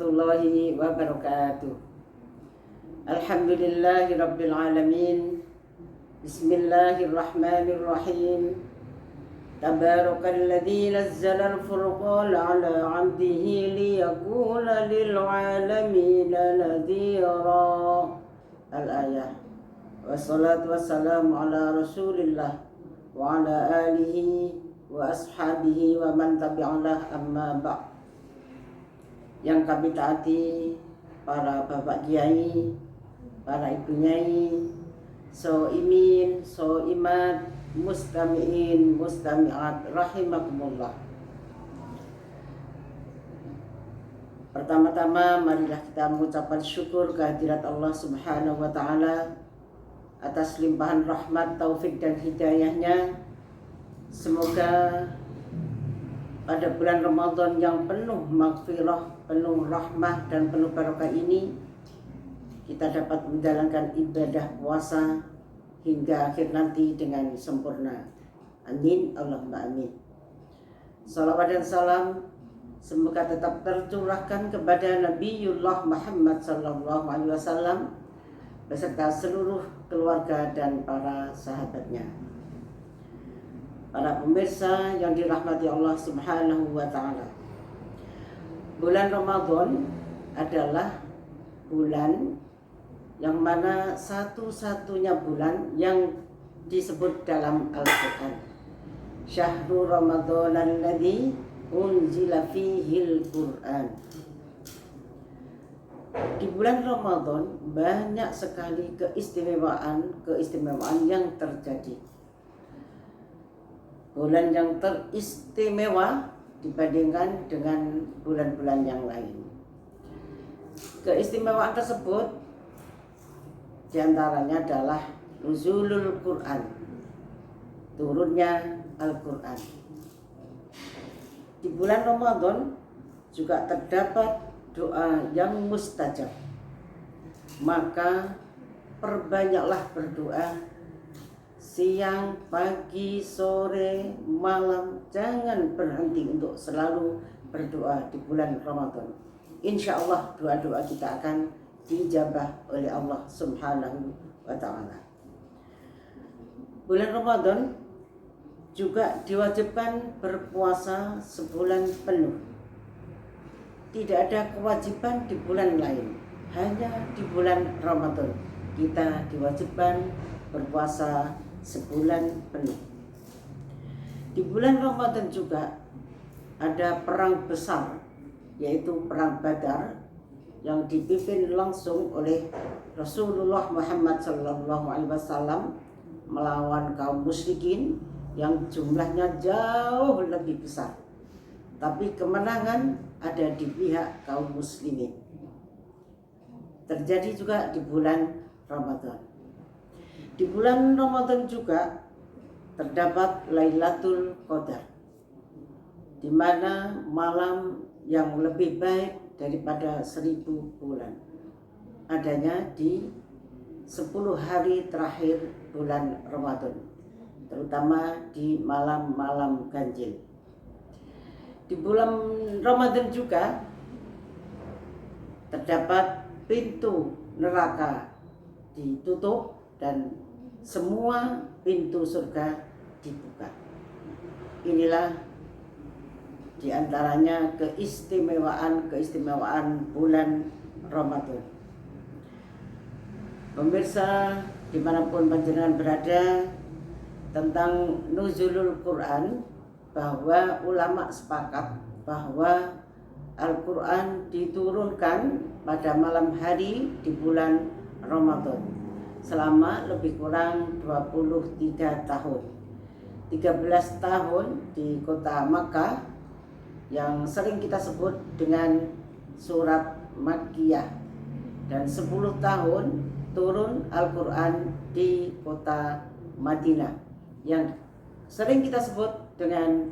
warahmatullahi wabarakatuh. Alhamdulillahi rabbil alamin. Bismillahirrahmanirrahim. Tabarakalladzi nazzala al-furqana ala 'abdihi liyakuna lil 'alamina nadhira. Al-ayah. Wassalatu wassalamu ala Rasulillah wa ala alihi wa ashabihi wa man tabi'alah amma ba'. Yang kami taati para bapak kiai, para ibu nyai, soimin, soimat, mustami'in, mustami'at, rahimakumullah. Pertama-tama marilah kita mengucapkan syukur kehadirat Allah Subhanahu wa ta'ala atas limpahan rahmat, taufik dan hidayahnya. Semoga pada bulan Ramadan yang penuh maghfirah, penuh rahmah dan penuh barokah ini, kita dapat menjalankan ibadah puasa hingga akhir nanti dengan sempurna. Amin, Allahumma amin. Salawat dan salam semoga tetap tercurahkan kepada Nabiullah Muhammad sallallahu alaihi wasallam beserta seluruh keluarga dan para sahabatnya. Para pemirsa yang dirahmati Allah Subhanahu wa ta'ala, bulan Ramadan adalah bulan yang mana satu-satunya bulan yang disebut dalam Al-Quran. Syahrul Ramadan alladzi unzila fihil Quran. Di bulan Ramadan banyak sekali keistimewaan yang terjadi. Bulan yang teristimewa dibandingkan dengan bulan-bulan yang lain. Keistimewaan tersebut diantaranya adalah nuzulul Quran, turunnya Al-Quran. Di bulan Ramadan juga terdapat doa yang mustajab. Maka perbanyaklah berdoa siang, pagi, sore, malam. Jangan berhenti untuk selalu berdoa di bulan Ramadan. Insya Allah doa-doa kita akan dijabah oleh Allah Subhanahu wa ta'ala. Bulan Ramadan juga diwajibkan berpuasa sebulan penuh. Tidak ada kewajiban di bulan lain, hanya di bulan Ramadan kita diwajibkan berpuasa sebulan penuh. Di bulan Ramadan juga ada perang besar, yaitu perang Badar, yang dipimpin langsung oleh Rasulullah Muhammad sallallahu alaihi wasallam melawan kaum musyrikin yang jumlahnya jauh lebih besar. Tapi kemenangan ada di pihak kaum muslimin. Terjadi juga di bulan Ramadan. Di bulan Ramadan juga terdapat Lailatul Qadar, di mana malam yang lebih baik daripada 1000 bulan adanya di 10 hari terakhir bulan Ramadan, terutama di malam-malam ganjil. Di bulan Ramadan juga terdapat pintu neraka ditutup dan semua pintu surga dibuka. Inilah diantaranya keistimewaan bulan Ramadan. Pemirsa dimanapun panjenengan berada, tentang nuzulul Quran, bahwa ulama sepakat bahwa Al-Quran diturunkan pada malam hari di bulan Ramadan selama lebih kurang 23 tahun. 13 tahun di kota Makkah yang sering kita sebut dengan surat Makkiyah, dan 10 tahun turun Al-Quran di kota Madinah yang sering kita sebut dengan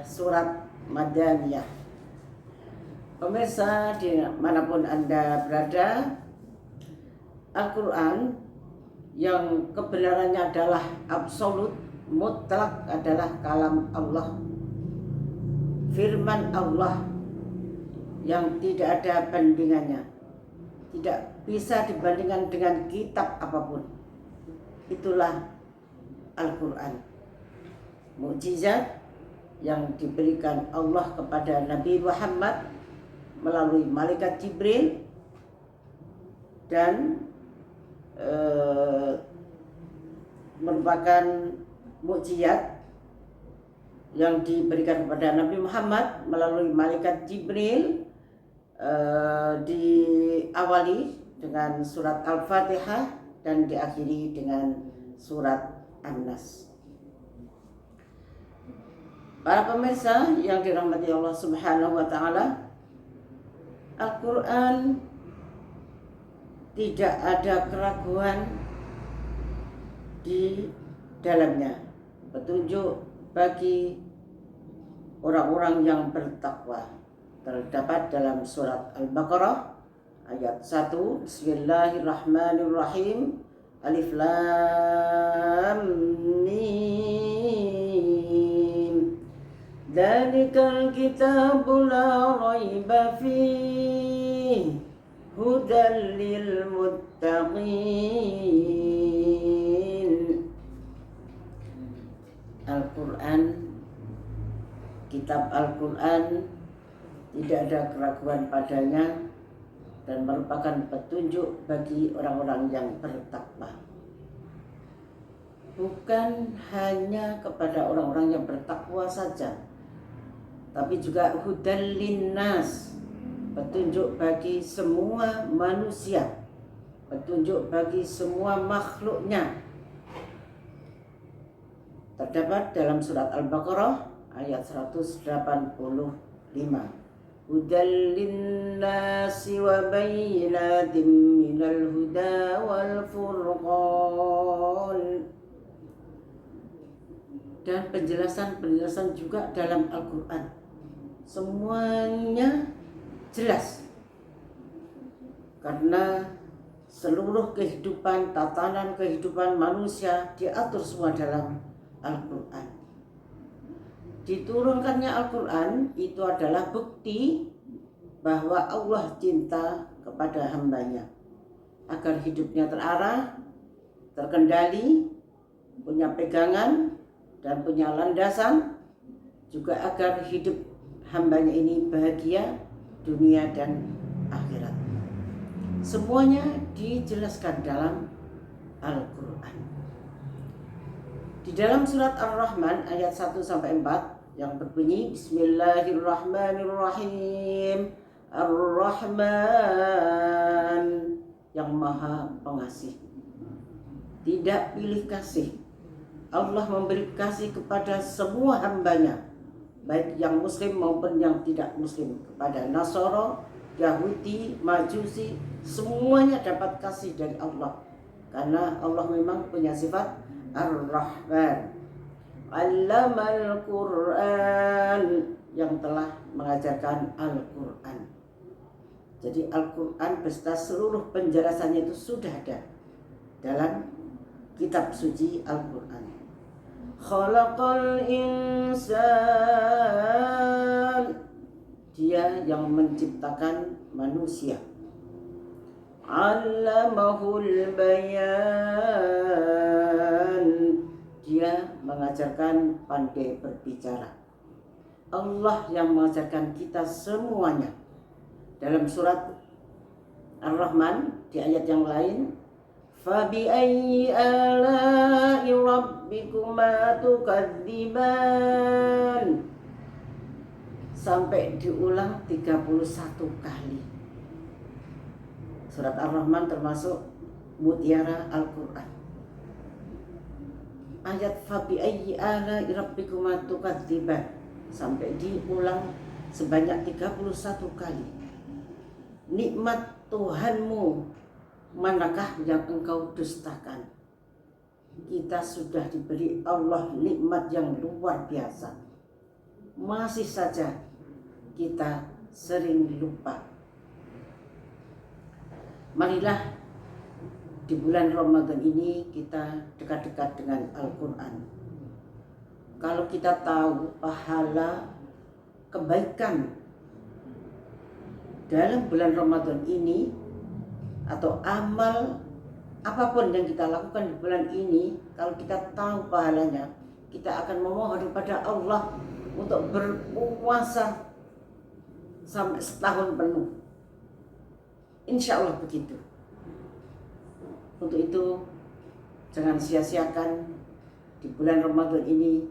surat Madaniyah. Pemirsa dimanapun Anda berada, Al-Quran yang kebenarannya adalah absolut, mutlak, adalah kalam Allah, firman Allah yang tidak ada bandingannya, tidak bisa dibandingkan dengan kitab apapun. Itulah Al-Quran, mukjizat yang diberikan Allah kepada Nabi Muhammad melalui malaikat Jibril, dan merupakan mukjizat yang diberikan kepada Nabi Muhammad melalui malaikat Jibril, diawali dengan surat Al-Fatihah dan diakhiri dengan surat An-Nas. Para pemirsa yang dirahmati Allah Subhanahu wa taala, Al-Quran tidak ada keraguan di dalamnya, petunjuk bagi orang-orang yang bertakwa. Terdapat dalam surat Al-Baqarah ayat 1, Bismillahirrahmanirrahim, Alif Lam Mim, Dzalikal kitabu la raiba fihi hudan lil muttaqin. Al-Quran, kitab Al-Quran, tidak ada keraguan padanya dan merupakan petunjuk bagi orang-orang yang bertakwa. Bukan hanya kepada orang-orang yang bertakwa saja, tapi juga hudan linnas, petunjuk bagi semua manusia, petunjuk bagi semua makhluknya. Terdapat dalam surat Al-Baqarah ayat 185. Hudal linnasi wa bayyinatin minal huda wal furqan. Dan penjelasan-penjelasan juga dalam Al-Quran, semuanya jelas, karena seluruh kehidupan, tatanan kehidupan manusia diatur semua dalam Al-Quran. Diturunkannya Al-Quran itu adalah bukti bahwa Allah cinta kepada hambanya, agar hidupnya terarah, terkendali, punya pegangan dan punya landasan, juga agar hidup hambanya ini bahagia dunia dan akhirat. Semuanya dijelaskan dalam Al-Quran. Di dalam surat Ar-Rahman ayat 1-4 yang berbunyi Bismillahirrahmanirrahim, Ar-Rahman, yang maha pengasih, tidak pilih kasih. Allah memberi kasih kepada semua hambanya, baik yang muslim maupun yang tidak muslim, kepada Nasara, Yahudi, Majusi, semuanya dapat kasih dari Allah, karena Allah memang punya sifat Ar-Rahman. Allamal Quran, yang telah mengajarkan Al-Quran. Jadi Al-Quran beserta seluruh penjelasannya itu sudah ada dalam kitab suci Al-Quran. Khalaqal insan, dia yang menciptakan manusia. Allamahul bayan, dia mengajarkan pandai berbicara. Allah yang mengajarkan kita semuanya. Dalam surat Ar-Rahman di ayat yang lain, Fabi ayyi ala'i rabbikuma tukadziban, sampai diulang 31 kali. Surat Ar-Rahman termasuk mutiara Al-Quran. Ayat Fabi ayyi ala'i rabbikuma tukadziban sampai diulang sebanyak 31 kali. Nikmat Tuhanmu manakah yang engkau dustakan? Kita sudah diberi Allah nikmat yang luar biasa, masih saja kita sering lupa. Marilah di bulan Ramadan ini kita dekat-dekat dengan Al-Quran. Kalau kita tahu pahala kebaikan dalam bulan Ramadan ini, atau amal apapun yang kita lakukan di bulan ini, kalau kita tahu pahalanya, kita akan memohon kepada Allah untuk berpuasa sampai setahun penuh. Insya Allah begitu. Untuk itu jangan sia-siakan di bulan Ramadan ini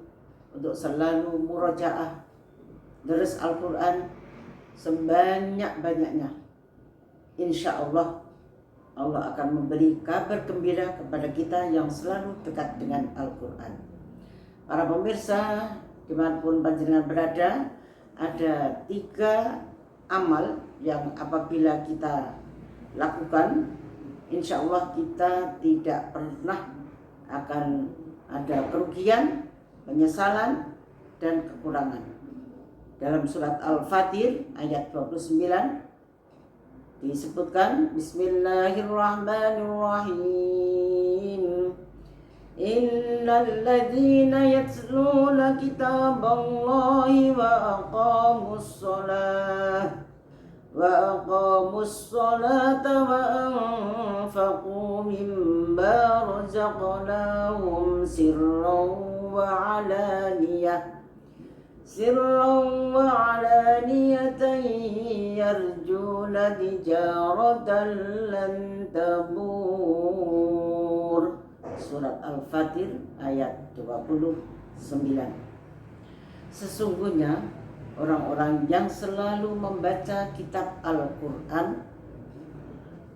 untuk selalu murojaah, deres Al-Quran sebanyak-banyaknya. Insya Allah Allah akan memberi kabar gembira kepada kita yang selalu dekat dengan Al-Quran. Para pemirsa, dimanapun panjenengan berada, ada 3 amal yang apabila kita lakukan, insya Allah kita tidak pernah akan ada kerugian, penyesalan, dan kekurangan. Dalam surat Al-Fatir ayat 29 disebutkan, Bismillahirrahmanirrahim. Innal ladzina yatluna kitaballahi wa aqamus salata wa anfaqu mimma razaqnahum sirran wa alaniyatan yarjuna tijaratan lan tabur. Surat Al-Fatir ayat 29. Sesungguhnya orang-orang yang selalu membaca kitab Al-Quran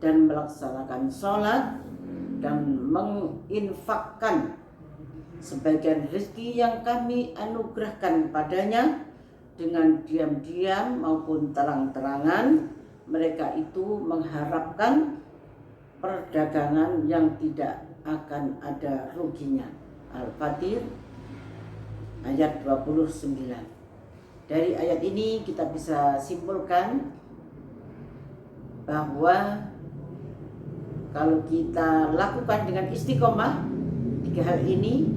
dan melaksanakan sholat dan menginfakkan sebagian rezeki yang kami anugerahkan padanya dengan diam-diam maupun terang-terangan, mereka itu mengharapkan perdagangan yang tidak akan ada ruginya. Al-Fatir ayat 29. Dari ayat ini kita bisa simpulkan bahwa kalau kita lakukan dengan istiqomah 3 hal ini,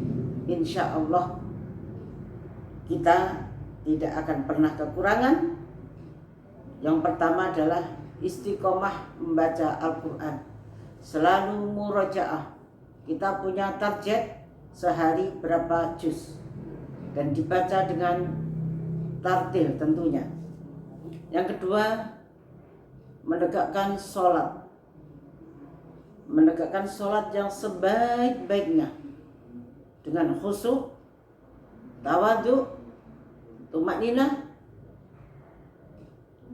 insya Allah kita tidak akan pernah kekurangan. Yang pertama adalah istiqomah membaca Al-Quran, selalu murojaah. Kita punya target sehari berapa juz dan dibaca dengan tartil tentunya. Yang kedua, menegakkan sholat yang sebaik-baiknya dengan khusyuk, tawadhu, tumakninah.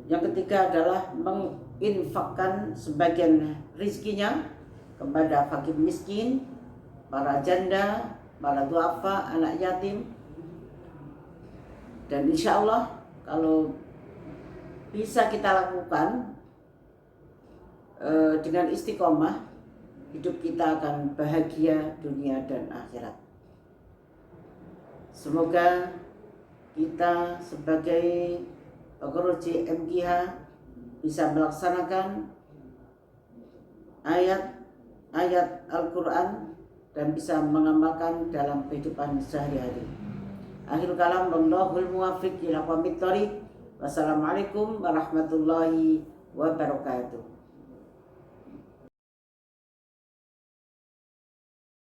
Yang ketiga adalah menginfakkan sebagian rizkinya kepada fakir miskin, para janda, para duafa, anak yatim. Dan insya Allah kalau bisa kita lakukan dengan istiqomah, hidup kita akan bahagia dunia dan akhirat. Semoga kita sebagai pengurus JMGH bisa melaksanakan ayat Al-Quran dan bisa mengamalkan dalam kehidupan sehari-hari. Akhirul kalam, wallahul muwaffiq ila aqwamit thoriq. Wassalamualaikum warahmatullahi wabarakatuh.